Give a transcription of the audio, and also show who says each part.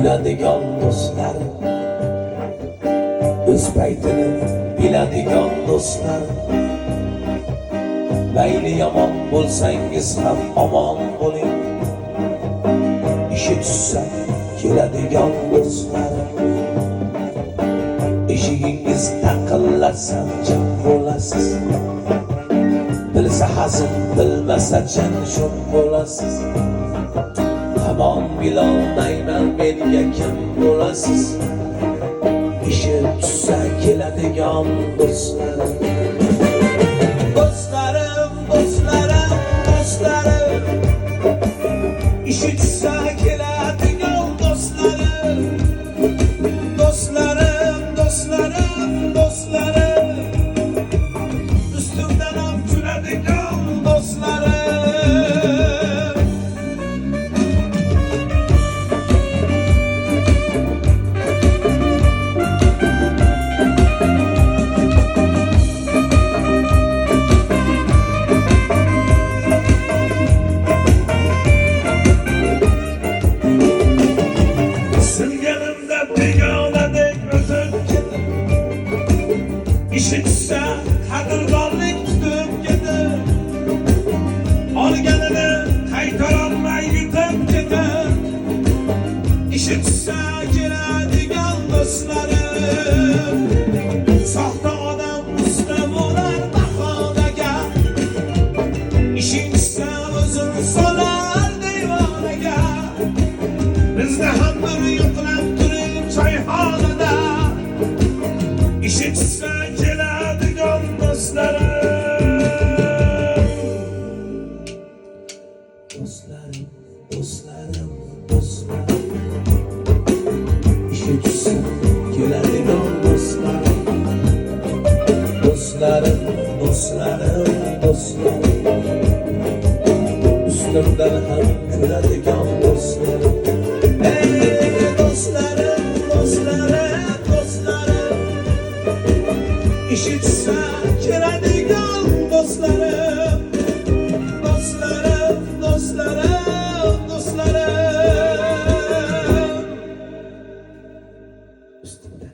Speaker 1: kuladigan do'stlar, o'z paytini biladigan do'stlar, mayli yomon bo'lsangiz ham omon bo'ling, ishi tushsa keladigan do'stlar, eshigingiz taqillatsa jim bo'lasiz, bilsa hazin bilmasa chin shum bo'lasiz, tamom bilolmayman menga kim bo'lasiz, ishi tushsa keladigan do'stlar. Do'stlarim, do'stlarim, do'stlarim, ishi tushsa keladigan do'stlarim. Do'stlarim, do'stlarim, do'stlarim, ustimdan ham kuladigan do'stlarim. İşi tushsa qadrdonlik tutib ketib, olganini qaytarolmay yutib ketib, ishi tushsa keladigan do'stlarim. Soxta odam usta bo'lar bahonaga, ishing tushsa o'zini solar devonaga. Bizda ham bir yo'qlab turing choyxonada, ishi tushsa keladigan do'stlarim. Do'stlarim, do'stlarim, do'stlarim, ishi tushsa keladigan do'stlarim. Do'stlarim, do'stlarim, do'stlarim, ustimdan ham kuladigan do'stlarim. Do'stlarim, do'stlarim, do'stlarim, ishi tushsa keladigan do'stlarim. Do'stlarim, do'stlarim, do'stlarim, ustimda